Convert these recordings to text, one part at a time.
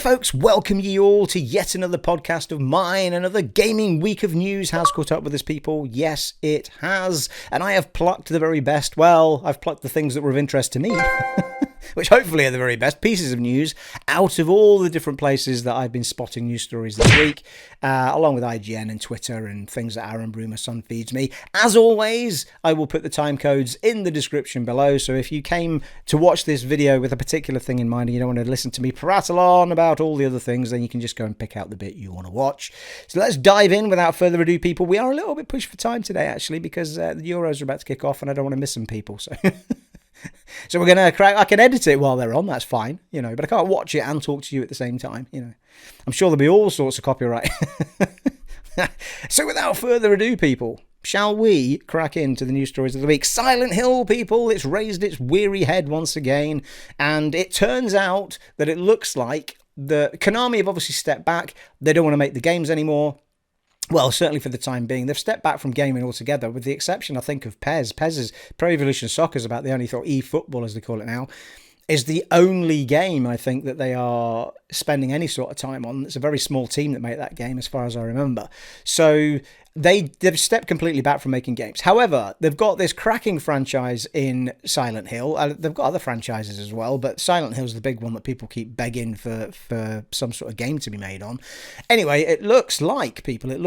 folks, welcome ye all to yet another podcast of mine, another gaming week of news has caught up with us, people. Yes, it has. And I have plucked the very best. Well, I've plucked the things that were of interest to me, which hopefully are the very best pieces of news out of all the different places that I've been spotting news stories this week, along with IGN and Twitter and things that Aaron Brew, my son, feeds me. As always, I will put the time codes in the description below, so if you came to watch this video with a particular thing in mind and you don't want to listen to me prattle on about all the other things, then you can just go and pick out the bit you want to watch. So let's dive in without further ado, people. We are a little bit pushed for time today, actually, because the Euros are about to kick off and I don't want to miss some people, so... So we're going to crack. I can edit it while they're on, that's fine, but I can't watch it and talk to you at the same time, I'm sure there'll be all sorts of copyright. So without further ado, people, shall we crack into the news stories of the week? Silent Hill, people, it's raised its weary head once again, and it turns out that it looks like the Konami have obviously stepped back. They don't want to make the games anymore. Well, certainly for the time being. They've stepped back from gaming altogether, with the exception, I think, of PES. PES is Pro Evolution Soccer is about the only eFootball, as they call it now, is the only game, I think, that they are spending any sort of time on. It's a very small team that make that game, as far as I remember. So they've stepped completely back from making games. However, they've got this cracking franchise in Silent Hill. They've got other franchises as well, but Silent Hill's the big one that people keep begging for some sort of game to be made on. Anyway, it looks like, people, what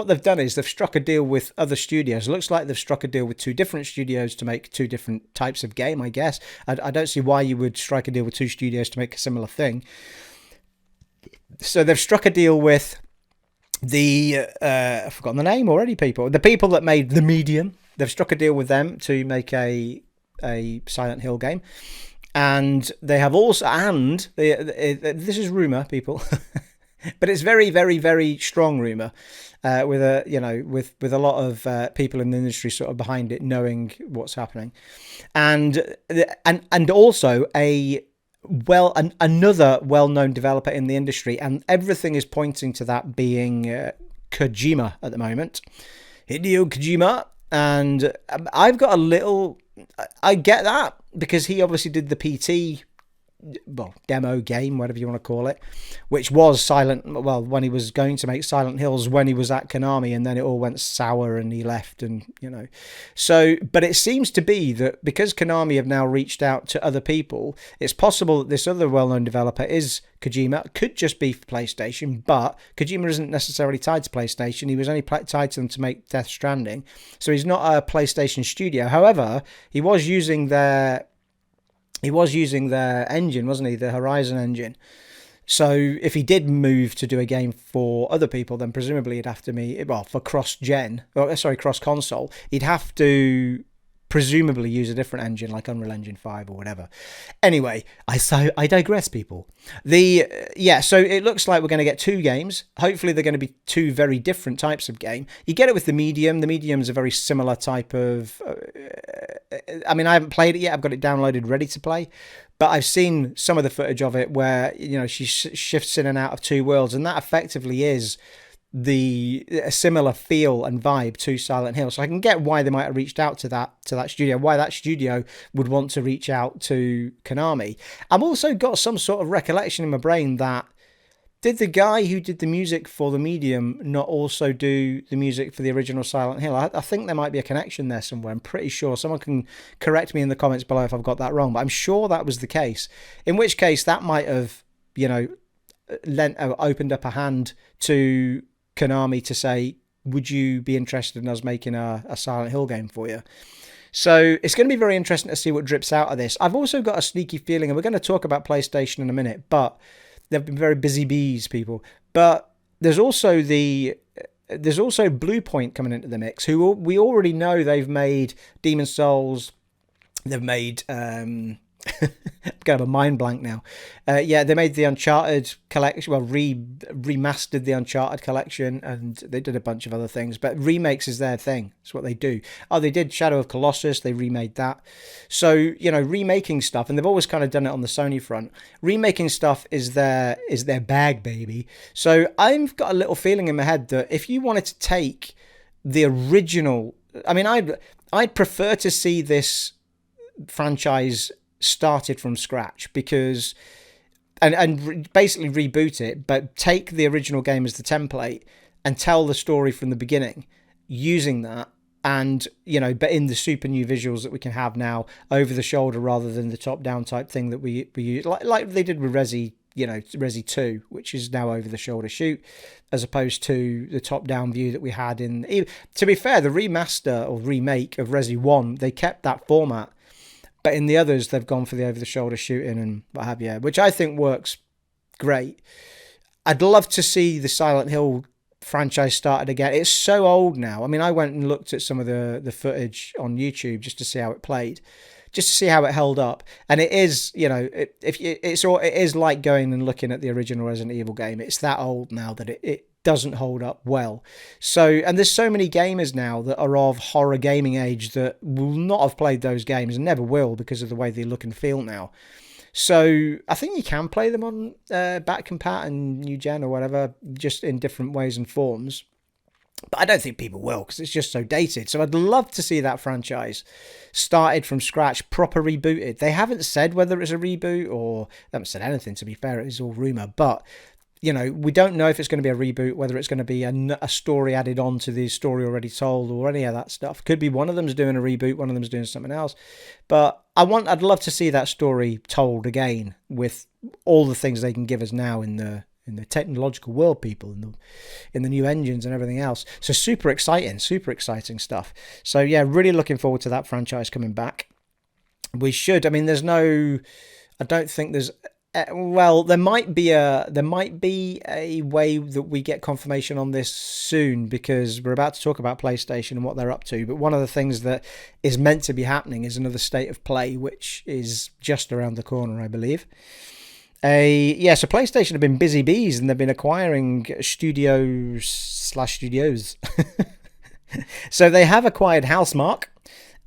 they've done is they've struck a deal with other studios. It looks like they've struck a deal with two different studios to make two different types of game, I guess. I don't see why you would strike a deal with two studios to make a similar thing. So they've struck a deal with I've forgotten the name already, people. The people that made The Medium. They've struck a deal with them to make a Silent Hill game. And they have also, this is rumour, people, but it's very, very, very strong rumour, with a lot of people in the industry sort of behind it, knowing what's happening, and also another well-known developer in the industry, and everything is pointing to that being Kojima at the moment, Hideo Kojima, and I've got I get that, because he obviously did the PT, demo game, whatever you want to call it, which was when he was going to make Silent Hills when he was at Konami, and then it all went sour and he left, and so, but it seems to be that because Konami have now reached out to other people, it's possible that this other well-known developer is Kojima. Could just be for PlayStation, but Kojima isn't necessarily tied to PlayStation. He was only tied to them to make Death Stranding, so he's not a PlayStation studio. However, he was using their engine, wasn't he? The Horizon engine. So if he did move to do a game for other people, then presumably he'd have to for cross-console, he'd have to presumably use a different engine like Unreal Engine 5 or whatever. Anyway, I digress, people. So it looks like we're going to get two games. Hopefully they're going to be two very different types of game. You get it with The Medium. The Medium is a very similar type of... I haven't played it yet. I've got it downloaded, ready to play. But I've seen some of the footage of it where, she shifts in and out of two worlds. And that effectively is a similar feel and vibe to Silent Hill. So I can get why they might have reached out to that studio, why that studio would want to reach out to Konami. I've also got some sort of recollection in my brain that, did the guy who did the music for The Medium not also do the music for the original Silent Hill? I think there might be a connection there somewhere. I'm pretty sure. Someone can correct me in the comments below if I've got that wrong, but I'm sure that was the case. In which case, that might have, opened up a hand to Konami to say, would you be interested in us making a Silent Hill game for you? So it's going to be very interesting to see what drips out of this. I've also got a sneaky feeling, and we're going to talk about PlayStation in a minute, but they've been very busy bees, people. But there's also Blue Point coming into the mix, who we already know they've made Demon's Souls. They've made... I'm going to have a mind blank now. They made the Uncharted collection, remastered the Uncharted collection, and they did a bunch of other things, but remakes is their thing. It's what they do. Oh, they did Shadow of Colossus, they remade that. So, remaking stuff, and they've always kind of done it on the Sony front. Remaking stuff is their bag, baby. So I've got a little feeling in my head that if you wanted to take the original... I'd prefer to see this franchise started from scratch, because basically reboot it, but take the original game as the template and tell the story from the beginning using that. And, but in the super new visuals that we can have now, over the shoulder rather than the top down type thing that we use, like they did with Resi 2, which is now over the shoulder shoot, as opposed to the top down view that we had in. To be fair, the remaster or remake of Resi 1, they kept that format, but in the others, they've gone for the over the shoulder shooting and what have you, which I think works great. I'd love to see the Silent Hill franchise started again. It's so old now. I mean, I went and looked at some of the footage on YouTube just to see how it played, just to see how it held up. And it is, it is like going and looking at the original Resident Evil game. It's that old now that it doesn't hold up well. So, and there's so many gamers now that are of horror gaming age that will not have played those games and never will because of the way they look and feel now. So I think you can play them on back compat and new gen or whatever, just in different ways and forms. But I don't think people will, because it's just so dated. So I'd love to see that franchise started from scratch, proper rebooted. They haven't said whether it's a reboot, or they haven't said anything, to be fair. It's all rumour. But, we don't know if it's going to be a reboot, whether it's going to be a story added on to the story already told or any of that stuff. Could be one of them's doing a reboot, one of them's doing something else. But I'd love to see that story told again with all the things they can give us now in the technological world, people, in the new engines and everything else. So super exciting stuff. So yeah, really looking forward to that franchise coming back. We should. I mean, I don't think there's. Well, there might be a way that we get confirmation on this soon, because we're about to talk about PlayStation and what they're up to. But one of the things that is meant to be happening is another State of Play, which is just around the corner, I believe. So PlayStation have been busy bees, and they've been acquiring studios. So they have acquired Housemarque.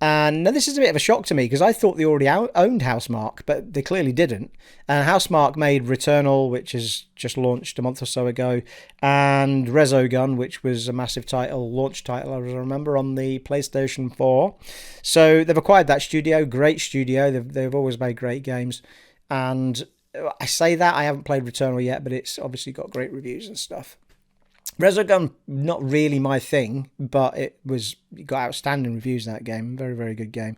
And now this is a bit of a shock to me, because I thought they already owned Housemarque, but they clearly didn't. And Housemarque made Returnal, which is just launched a month or so ago, and Resogun, which was a massive launch title, as I remember, on the PlayStation 4. So they've acquired that studio, great studio. They've always made great games. And I say that, I haven't played Returnal yet, but it's obviously got great reviews and stuff. Resogun, not really my thing, but it got outstanding reviews, that game. Very, very good game.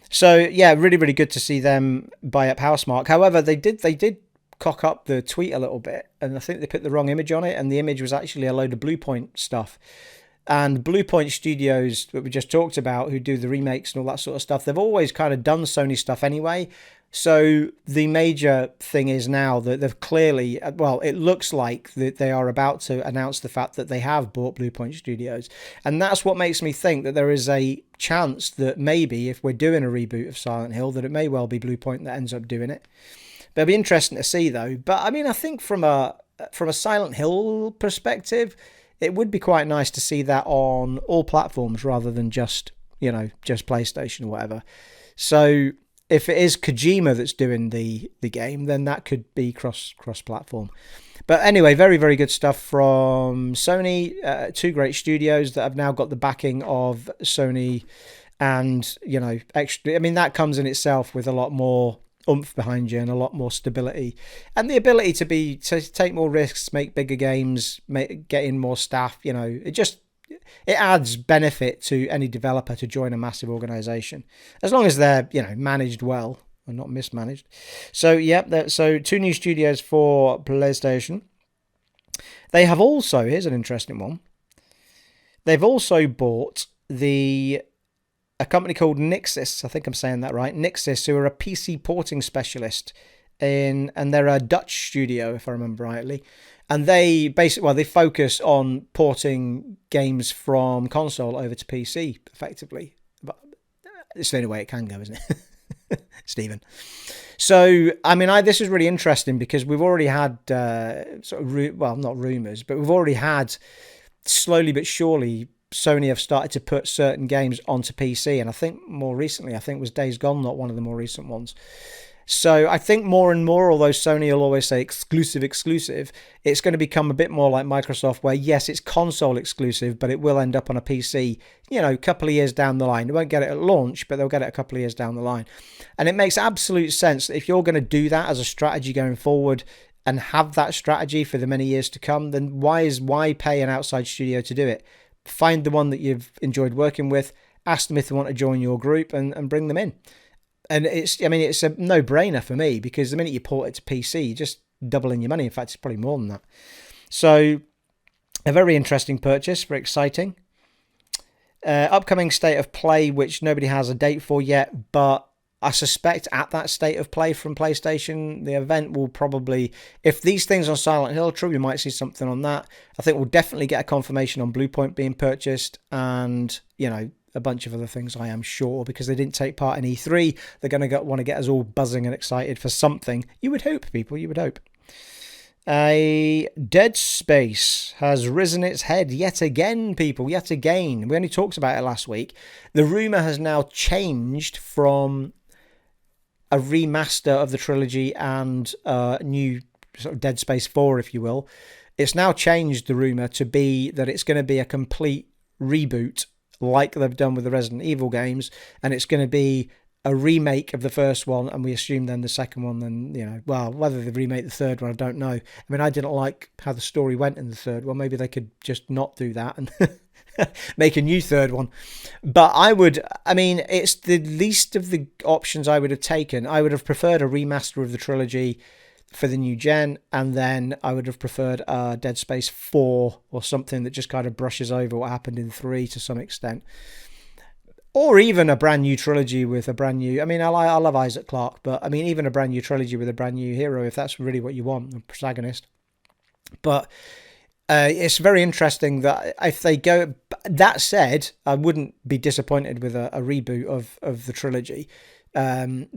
So yeah, really, really good to see them buy up Housemarque. However, they did cock up the tweet a little bit, and I think they put the wrong image on it, and the image was actually a load of Bluepoint stuff. And Bluepoint Studios that we just talked about, who do the remakes and all that sort of stuff, they've always kind of done Sony stuff anyway. So the major thing is now that they've clearly, well, it looks like that they are about to announce the fact that they have bought Bluepoint Studios. And that's what makes me think that there is a chance that maybe if we're doing a reboot of Silent Hill, that it may well be Bluepoint that ends up doing it. But it'll be interesting to see, though. But I mean, I think from a Silent Hill perspective, it would be quite nice to see that on all platforms rather than just PlayStation or whatever. So if it is Kojima that's doing the game, then that could be cross-platform. But anyway, very, very good stuff from Sony. Two great studios that have now got the backing of Sony, and extra. I mean, that comes in itself with a lot more oomph behind you and a lot more stability, and the ability to take more risks, make bigger games, get in more staff. It adds benefit to any developer to join a massive organization, as long as they're managed well and not mismanaged. So so two new studios for PlayStation. They have also, here's an interesting one, they've also bought a company called Nixxes, I think I'm saying that right, Nixxes, who are a PC porting specialist, and they're a Dutch studio, if I remember rightly. And they they focus on porting games from console over to PC effectively. But it's the only way it can go, isn't it, Stephen? So, I mean, this is really interesting because we've already had not rumours, but we've already had, slowly but surely, Sony have started to put certain games onto PC. And I think more recently, was Days Gone not one of the more recent ones. So I think more and more, although Sony will always say exclusive, it's going to become a bit more like Microsoft, where yes, it's console exclusive, but it will end up on a PC, a couple of years down the line. They won't get it at launch, but they'll get it a couple of years down the line. And it makes absolute sense that if you're going to do that as a strategy going forward and have that strategy for the many years to come, then why pay an outside studio to do it? Find the one that you've enjoyed working with, ask them if they want to join your group, and bring them in. And it's a no-brainer for me, because the minute you port it to PC, you're just doubling your money. In fact, it's probably more than that. So a very interesting purchase, very exciting. Upcoming state of play, which nobody has a date for yet, but I suspect at that state of play from PlayStation, the event will probably, if these things on Silent Hill are true, we might see something on that. I think we'll definitely get a confirmation on Bluepoint being purchased, and, a bunch of other things, I am sure, because they didn't take part in E3. They're going to want to get us all buzzing and excited for something. You would hope, people, you would hope. Dead Space has risen its head yet again, people, yet again. We only talked about it last week. The rumour has now changed from a remaster of the trilogy and new sort of Dead Space 4, if you will. It's now changed, the rumour, to be that it's going to be a complete reboot, like they've done with the Resident Evil games, and it's going to be a remake of the first one, and we assume then the second one, then, whether they remake the third one, I don't know. I mean, I didn't like how the story went in the third one. Maybe they could just not do that and make a new third one. But it's the least of the options I would have taken. I would have preferred a remaster of the trilogy for the new gen, and then I would have preferred Dead Space 4 or something that just kind of brushes over what happened in 3 to some extent. Or even a brand new trilogy with a brand new... I love Isaac Clarke, but even a brand new trilogy with a brand new hero, if that's really what you want, a protagonist. But it's very interesting that if they go... That said, I wouldn't be disappointed with a reboot of the trilogy.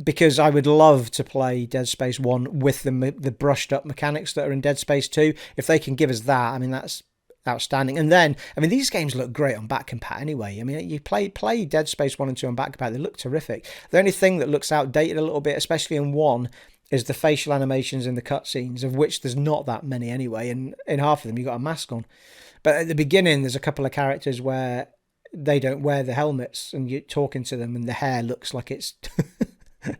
Because I would love to play Dead Space 1 with the brushed up mechanics that are in Dead Space 2. If they can give us that, that's outstanding. And then, these games look great on back compat anyway. You play Dead Space 1 and 2 on back compat, they look terrific. The only thing that looks outdated a little bit, especially in 1, is the facial animations in the cutscenes, of which there's not that many anyway, and in half of them you've got a mask on. But at the beginning, there's a couple of characters where they don't wear the helmets, and you're talking to them and the hair looks like it's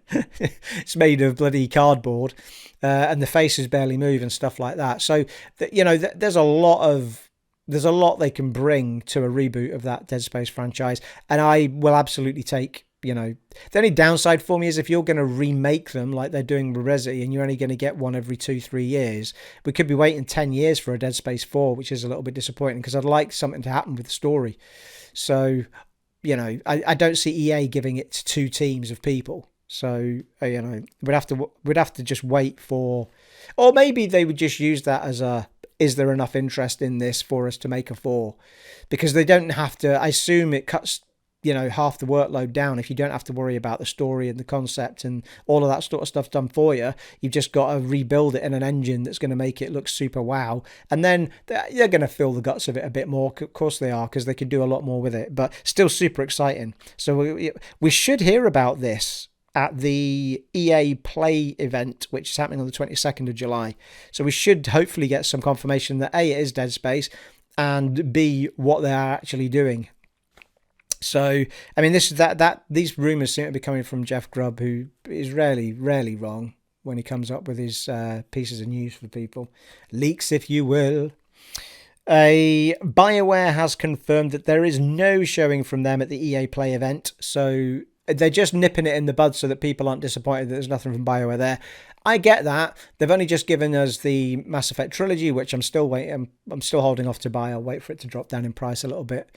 it's made of bloody cardboard, and the faces barely move and stuff like that. So there's a lot they can bring to a reboot of that Dead Space franchise, and I will absolutely take. The only downside for me is if you're going to remake them like they're doing with Resi, and you're only going to get one every 2-3 years, we could be waiting 10 years for a Dead Space 4, which is a little bit disappointing, because I'd like something to happen with the story. So, I don't see EA giving it to two teams of people. So, we'd have to just wait for, or maybe they would just use that as is there enough interest in this for us to make a 4? Because they don't have to. I assume it cuts, half the workload down if you don't have to worry about the story and the concept and all of that sort of stuff done for you. You've just got to rebuild it in an engine that's going to make it look super wow. And then they're going to fill the guts of it a bit more. Of course they are, because they could do a lot more with it, but still super exciting. So we should hear about this at the EA Play event, which is happening on the 22nd of July. So we should hopefully get some confirmation that A, it is Dead and B, what they are actually doing. So, these rumours seem to be coming from Jeff Grubb, who is rarely wrong when he comes up with his pieces of news for people. Leaks, if you will. BioWare has confirmed that there is no showing from them at the EA Play event, so they're just nipping it in the bud so that people aren't disappointed that there's nothing from BioWare there. I get that. They've only just given us the Mass Effect trilogy, which I'm still waiting. I'm still holding off to buy. I'll wait for it to drop down in price a little bit.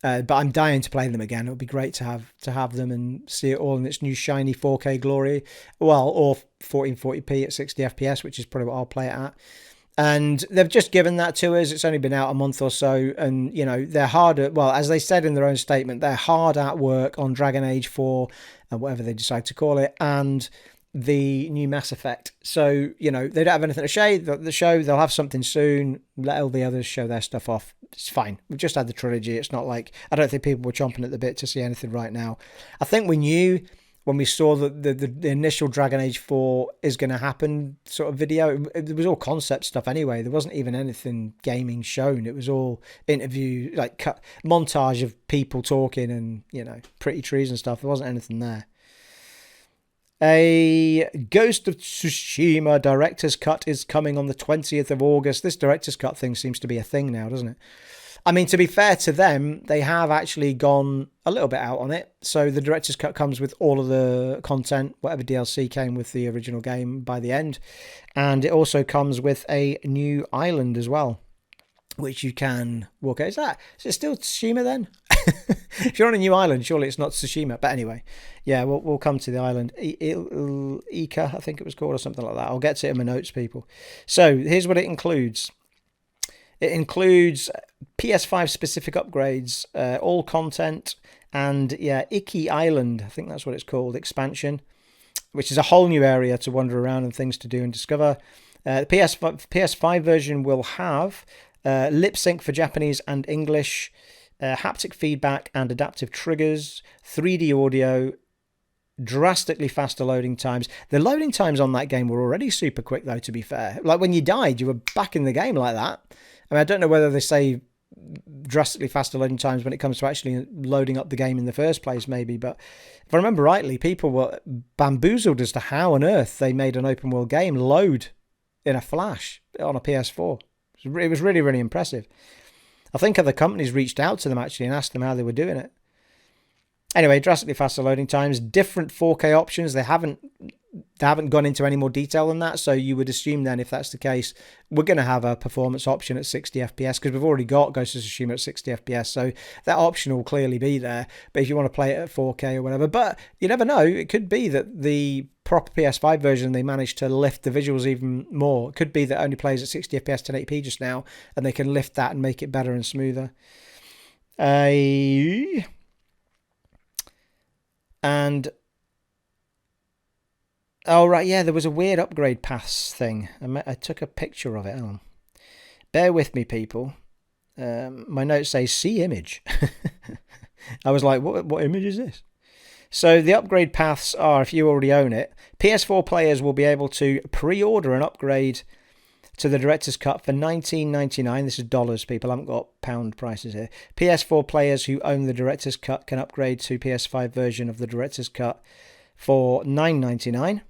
But I'm dying to play them again. It would be great to have them and see it all in its new shiny 4K glory. Well, or 1440p at 60 FPS, which is probably what I'll play it at. And they've just given that to us. It's only been out a month or so. And, they're hard at, well, as they said in their own statement, they're hard at work on Dragon Age 4, and whatever they decide to call it, and the new Mass Effect. So, they don't have anything to show. They'll have something soon. Let all the others show their stuff off. It's fine. We've just had the trilogy. It's not like, I don't think people were chomping at the bit to see anything right now. I think we knew when we saw the initial Dragon Age 4 is going to happen sort of video. It was all concept stuff anyway. There wasn't even anything gaming shown. It was all interview, like montage of people talking and, pretty trees and stuff. There wasn't anything there. A Ghost of Tsushima Directors Cut is coming on the 20th of August. This Director's Cut thing seems to be a thing now, doesn't it? I mean, to be fair to them, they have actually gone a little bit out on it. So the Director's Cut comes with all of the content, whatever DLC came with the original game by the end. And it also comes with a new island as well, which you can walk out. Is it still Tsushima then? If you're on a new island, surely it's not Tsushima. But anyway, yeah, we'll come to the island. Ika, I think it was called, or something like that. I'll get to it in my notes, people. So here's what it includes. It includes PS5 specific upgrades, all content, and Iki Island, I think that's what it's called, expansion, which is a whole new area to wander around and things to do and discover. The PS5 version will have lip sync for Japanese and English, haptic feedback and adaptive triggers, 3D audio, drastically faster loading times. The loading times on that game were already super quick, though, to be fair. Like when you died, you were back in the game like that. I mean, I don't know whether they say drastically faster loading times when it comes to actually loading up the game in the first place, maybe. But if I remember rightly, people were bamboozled as to how on earth they made an open world game load in a flash on a PS4. It was really, really impressive. I think other companies reached out to them actually and asked them how they were doing it. Anyway, drastically faster loading times, different 4K options. They haven't gone into any more detail than that, so you would assume then if that's the case, we're going to have a performance option at 60 FPS because we've already got Ghost of Tsushima at 60 FPS, so that option will clearly be there. But if you want to play it at 4K or whatever, but you never know, it could be that the proper PS5 version, they managed to lift the visuals even more. It could be that it only plays at 60 FPS 1080p just now, and they can lift that and make it better and smoother. And oh right, yeah, there was a weird upgrade paths thing. I took a picture of it. Hang on. Bear with me, people. My notes say see image. I was like, what image is this? So the upgrade paths are, if you already own it, PS4 players will be able to pre-order an upgrade to the Director's Cut for $19.99. This is dollars, people. I haven't got pound prices here. PS4 players who own the Director's Cut can upgrade to PS5 version of the Director's Cut for $9.99.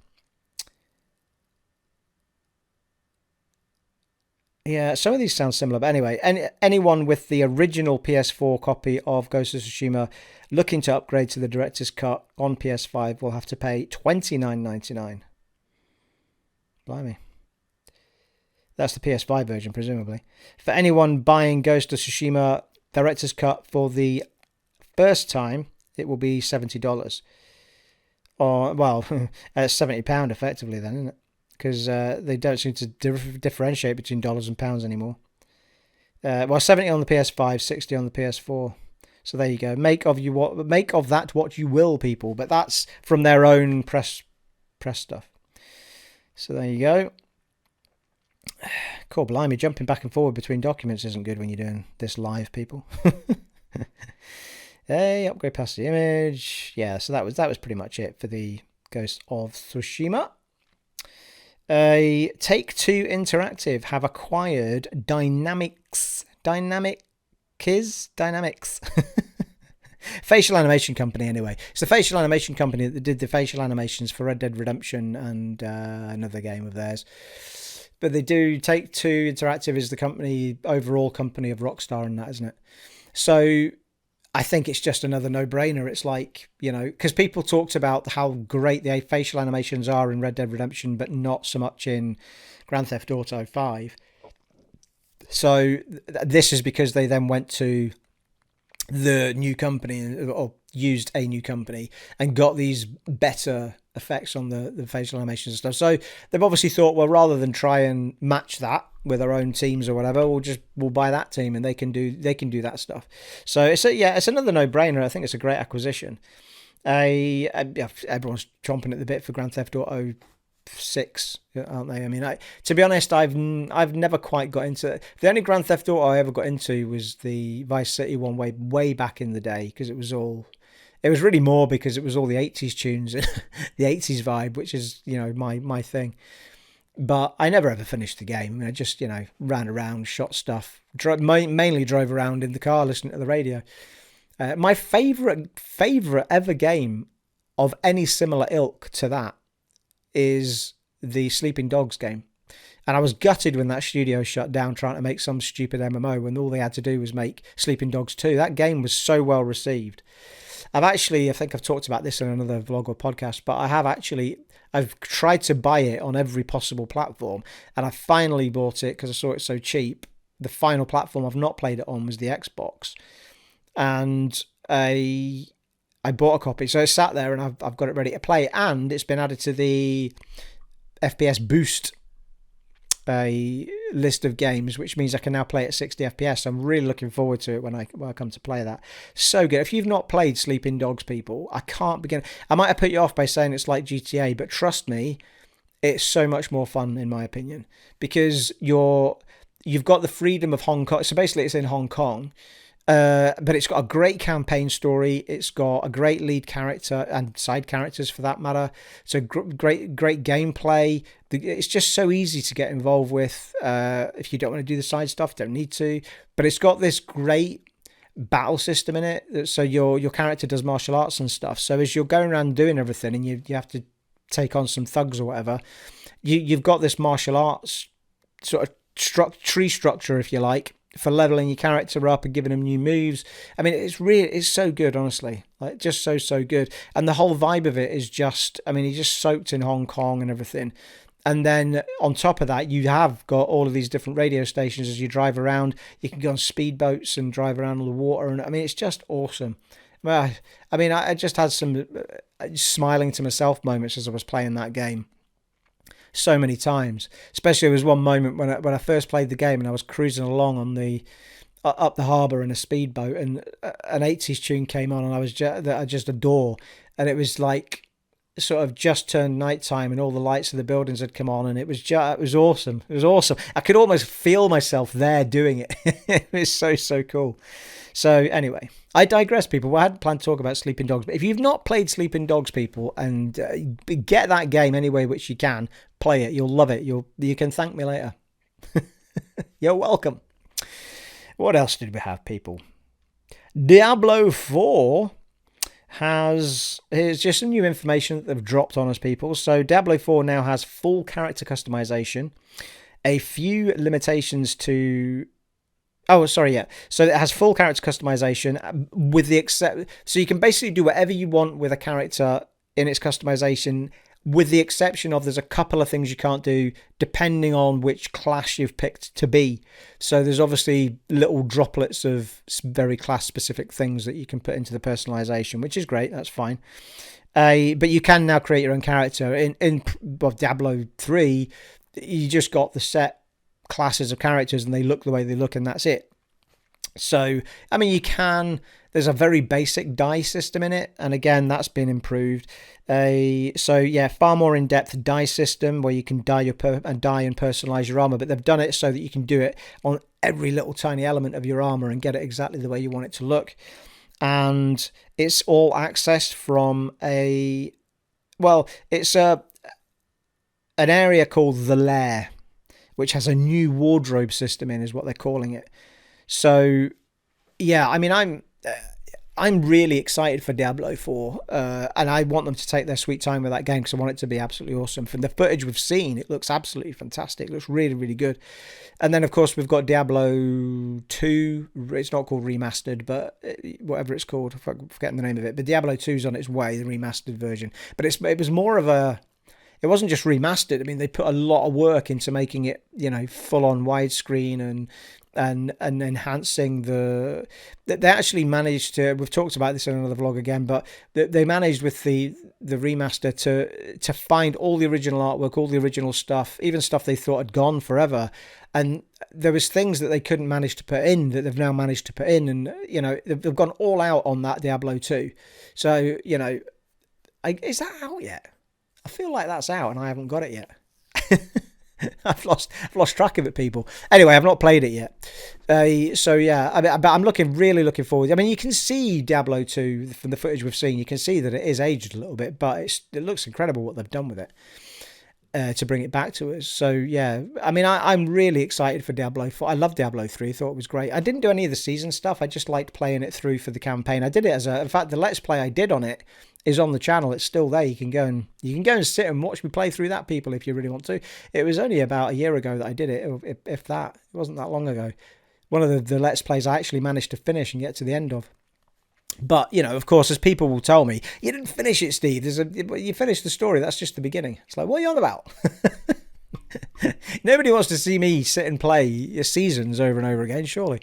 Yeah, some of these sound similar, but anyway, anyone with the original PS4 copy of Ghost of Tsushima looking to upgrade to the Director's Cut on PS5 will have to pay $29.99. Blimey. That's the PS5 version, presumably. For anyone buying Ghost of Tsushima Director's Cut for the first time, it will be $70. Or, well, £70 effectively then, isn't it? Because they don't seem to differentiate between dollars and pounds anymore. 70 on the PS5, 60 on the PS4. So there you go. Make of that what you will, people. But that's from their own press stuff. So there you go. Cool, blimey, jumping back and forward between documents isn't good when you're doing this live, people. Hey, upgrade past the image. Yeah, so that was pretty much it for the Ghost of Tsushima. Take-Two Interactive have acquired Dynamics. Facial animation company, anyway. It's the facial animation company that did the facial animations for Red Dead Redemption and another game of theirs. But they do, Take-Two Interactive is the overall company of Rockstar and that, isn't it? So I think it's just another no-brainer. It's like, because people talked about how great the facial animations are in Red Dead Redemption, but not so much in Grand Theft Auto 5. So this is because they then went to the new company or used a new company and got these better effects on the facial animations and stuff. So they've obviously thought, well, rather than try and match that with our own teams or whatever, we'll buy that team and they can do that stuff. So it's another no-brainer. I think it's a great acquisition. Everyone's chomping at the bit for Grand Theft Auto 6, aren't they? I mean, to be honest, I've never quite got into it. The only Grand Theft Auto I ever got into was the Vice City one way back in the day, because it It was really more because it was all the 80s tunes, the 80s vibe, which is, my thing. But I never ever finished the game. I mean, I just, ran around, shot stuff, mainly drove around in the car listening to the radio. My favorite ever game of any similar ilk to that is the Sleeping Dogs game. And I was gutted when that studio shut down trying to make some stupid MMO when all they had to do was make Sleeping Dogs 2. That game was so well received. I think I've talked about this in another vlog or podcast, but I've tried to buy it on every possible platform, and I finally bought it because I saw it so cheap. The final platform I've not played it on was the Xbox, and I bought a copy. So it sat there, and I've got it ready to play, and it's been added to the FPS boost a list of games, which means I can now play at 60 FPS. I'm really looking forward to it when I come to play that. So good. If you've not played Sleeping Dogs, people, I can't begin. I might have put you off by saying it's like GTA, but trust me, it's so much more fun in my opinion, because you've got the freedom of Hong Kong. So basically it's in Hong Kong. But it's got a great campaign story. It's got a great lead character and side characters for that matter. So great gameplay. It's just so easy to get involved with. If you don't want to do the side stuff, don't need to. But it's got this great battle system in it. So your character does martial arts and stuff. So as you're going around doing everything and you have to take on some thugs or whatever, you've got this martial arts sort of tree structure, if you like, for leveling your character up and giving them new moves. I mean, it's so good, honestly. Like, just so good. And the whole vibe of it is just, I mean, he's just soaked in Hong Kong and everything. And then on top of that, you have got all of these different radio stations as you drive around. You can go on speedboats and drive around on the water. And I mean, it's just awesome. I mean, I just had some smiling to myself moments as I was playing that game. So many times, especially there was one moment when I first played the game and I was cruising along on the up the harbour in a speedboat, and an 80s tune came on, and that I just adore, and it was like sort of just turned nighttime and all the lights of the buildings had come on, and it was awesome. It was awesome. I could almost feel myself there doing it. It was so cool. So anyway, I digress, people. Well, I hadn't planned to talk about Sleeping Dogs, but if you've not played Sleeping Dogs, people, and get that game any way which you can, play it. You'll love it. You can thank me later. You're welcome. What else did we have, people? Diablo 4 here's just some new information that they've dropped on us, people. So Diablo 4 now has full character customization, a few limitations to... Oh, sorry, yeah. So it has full character customization so you can basically do whatever you want with a character in its customization, with the exception of there's a couple of things you can't do depending on which class you've picked to be. So there's obviously little droplets of very class-specific things that you can put into the personalization, which is great. That's fine. But you can now create your own character. In Diablo 3, you just got the set classes of characters and they look the way they look, and that's it. So I mean, there's a very basic die system in it, and again, that's been improved. So yeah, far more in-depth die system where you can die and personalize your armor, but they've done it so that you can do it on every little tiny element of your armor and get it exactly the way you want it to look. And it's all accessed from it's an area called the Lair, which has a new wardrobe system in, is what they're calling it. So, yeah, I mean, I'm really excited for Diablo 4, and I want them to take their sweet time with that game because I want it to be absolutely awesome. From the footage we've seen, it looks absolutely fantastic. It looks really, really good. And then, of course, we've got Diablo 2. It's not called Remastered, but whatever it's called. I'm forgetting the name of it. But Diablo 2 is on its way, the remastered version. But it was more of a... It wasn't just remastered. I mean, they put a lot of work into making it, full on widescreen and enhancing the. They actually managed to. We've talked about this in another vlog again, but they managed with the remaster to find all the original artwork, all the original stuff, even stuff they thought had gone forever, and there was things that they couldn't manage to put in that they've now managed to put in, and they've gone all out on that Diablo 2. So is that out yet? I feel like that's out and I haven't got it yet. I've lost track of it, people. Anyway, I've not played it yet. So yeah, but I'm really looking forward. I mean, you can see Diablo 2 from the footage we've seen. You can see that it is aged a little bit, but it looks incredible what they've done with it. To bring it back to us. So yeah, I mean, I'm really excited for Diablo 4. I love Diablo 3. Thought it was great. I didn't do any of the season stuff. I just liked playing it through for the campaign. I did it in fact, the Let's Play I did on it is on the channel. It's still there. You can go and sit and watch me play through that, people, if you really want to. It was only about a year ago that I did it, if that. It wasn't that long ago. One of the Let's Plays I actually managed to finish and get to the end of. But, of course, as people will tell me, you didn't finish it, Steve. You finished the story. That's just the beginning. It's like, what are you on about? Nobody wants to see me sit and play seasons over and over again, surely.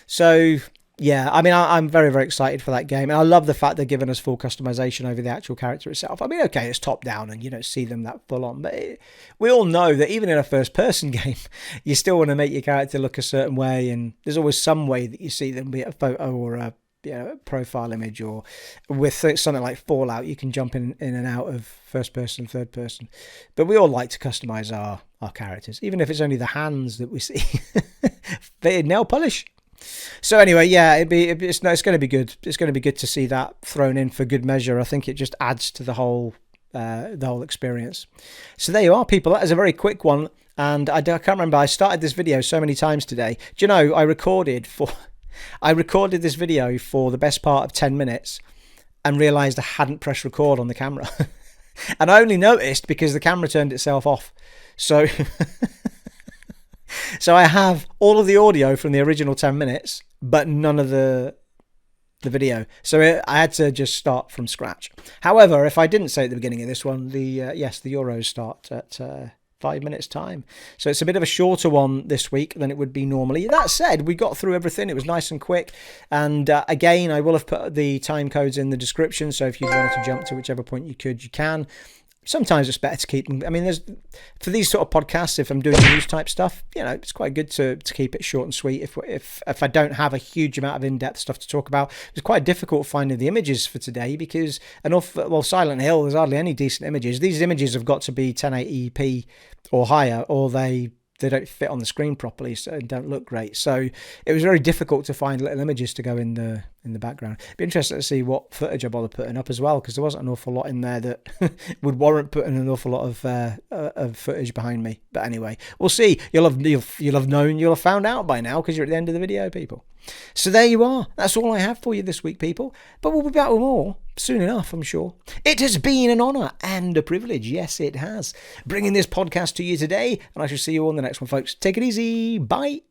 So, yeah, I mean, I'm very, very excited for that game. And I love the fact they're giving us full customization over the actual character itself. I mean, okay, it's top down and you don't see them that full on. But we all know that even in a first-person game, you still want to make your character look a certain way. And there's always some way that you see them, be it a photo or a profile image, or with something like Fallout, you can jump in and out of first person, third person. But we all like to customize our characters, even if it's only the hands that we see. Fitted nail polish. So anyway, yeah, it's going to be good. It's going to be good to see that thrown in for good measure. I think it just adds to the whole experience. So there you are, people. That is a very quick one, and I can't remember. I started this video so many times today. Do you know I recorded this video for the best part of 10 minutes and realised I hadn't pressed record on the camera. And I only noticed because the camera turned itself off. So so I have all of the audio from the original 10 minutes, but none of the video. So I had to just start from scratch. However, if I didn't say at the beginning of this one, the Euros start at 5 minutes time. So it's a bit of a shorter one this week than it would be normally. That said, we got through everything. It was nice and quick. And again, I will have put the time codes in the description. So if you wanted to jump to whichever point you can. Sometimes it's better to keep them. I mean, for these sort of podcasts, if I'm doing news type stuff, it's quite good to keep it short and sweet. If I don't have a huge amount of in-depth stuff to talk about, it's quite difficult finding the images for today because Silent Hill, there's hardly any decent images. These images have got to be 1080p or higher, or they don't fit on the screen properly, so don't look great. So it was very difficult to find little images to go in the background. It'd be interesting to see what footage I bother putting up as well, because there wasn't an awful lot in there that would warrant putting an awful lot of footage behind me. But anyway, we'll see. You'll have found out by now because you're at the end of the video, people. So there you are. That's all I have for you this week, people. But we'll be back with more soon enough, I'm sure. It has been an honour and a privilege. Yes, it has. Bringing this podcast to you today. And I shall see you on the next one, folks. Take it easy. Bye.